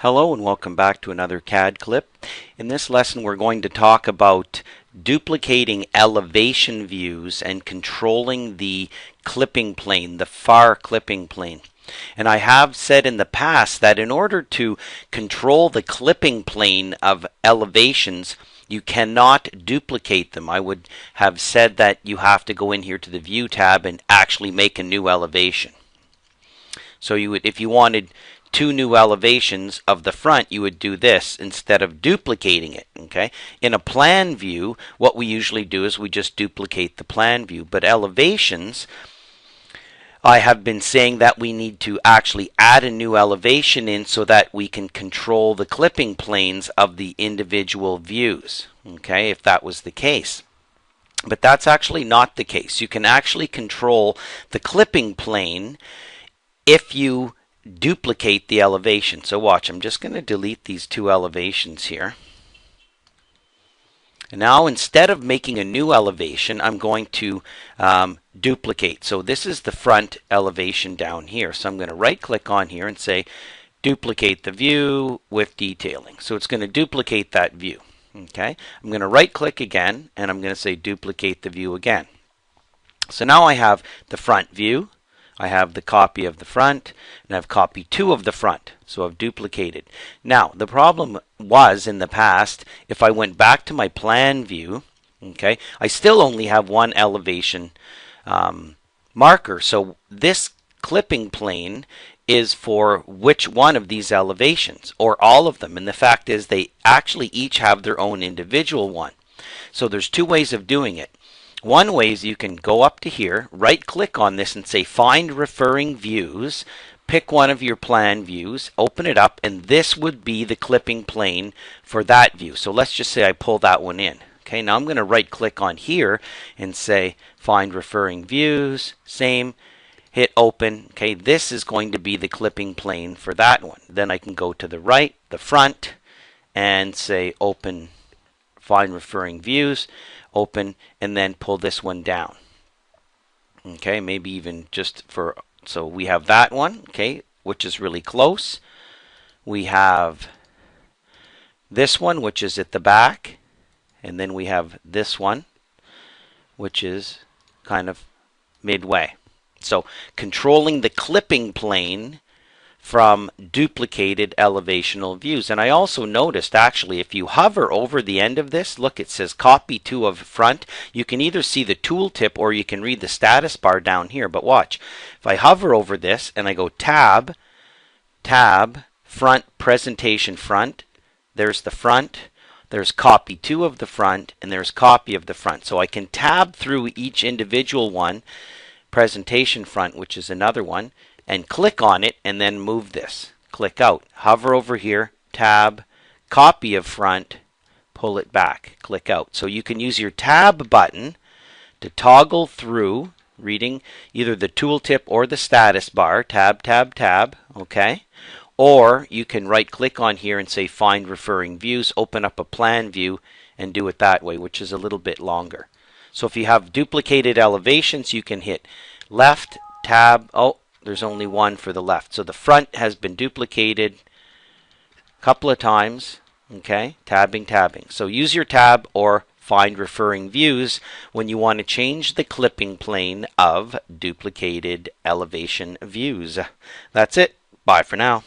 Hello and welcome back to another CAD clip. In this lesson we're going to talk about duplicating elevation views and controlling the clipping plane, the far clipping plane. And I have said in the past that in order to control the clipping plane of elevations, you cannot duplicate them. I would have said that you have to go in here to the View tab and actually make a new elevation. So you would, if you wanted two new elevations of the front, you would do this instead of duplicating it. Okay. In a plan view, what we usually do is we just duplicate the plan view. But elevations, I have been saying that we need to actually add a new elevation in so that we can control the clipping planes of the individual views. Okay, if that was the case. But that's actually not the case. You can actually control the clipping plane if you duplicate the elevation. So watch, I'm just going to delete these two elevations here. And now instead of making a new elevation, I'm going to duplicate. So this is the front elevation down here. So I'm going to right click on here and say duplicate the view with detailing. So it's going to duplicate that view. Okay, I'm going to right click again and I'm going to say duplicate the view again. So now I have the front view. I have the copy of the front, and I have copy 2 of the front. So I've duplicated. Now, the problem was in the past, if I went back to my plan view, okay, I still only have one elevation marker. So this clipping plane is for which one of these elevations, or all of them. And the fact is they actually each have their own individual one. So there's two ways of doing it. One way is you can go up to here, right click on this and say find referring views, pick one of your plan views, open it up, and this would be the clipping plane for that view. So let's just say I pull that one in. Okay, now I'm going to right click on here and say find referring views, same, hit open. Okay, this is going to be the clipping plane for that one. Then I can go to the right, the front, and say open, find referring views, open, and then pull this one down. Okay, maybe even just for, so we have that one, okay, which is really close. We have this one, which is at the back, and then we have this one, which is kind of midway. So controlling the clipping plane from duplicated elevational views. And I also noticed actually if you hover over the end of this, look, it says copy 2 of front. You can either see the tooltip or you can read the status bar down here. But watch, if I hover over this and I go tab, front, presentation front, there's the front, there's copy 2 of the front, and there's copy of the front. So I can tab through each individual one, presentation front, which is another one, and click on it and then move this. Click out. Hover over here, tab, copy of front, pull it back, click out. So you can use your tab button to toggle through reading either the tooltip or the status bar, tab, okay? Or you can right click on here and say find referring views, open up a plan view and do it that way, which is a little bit longer. So if you have duplicated elevations, you can hit left, tab, oh, there's only one for the left. So the front has been duplicated a couple of times. Okay, tabbing. So use your tab or find referring views when you want to change the clipping plane of duplicated elevation views. That's it. Bye for now.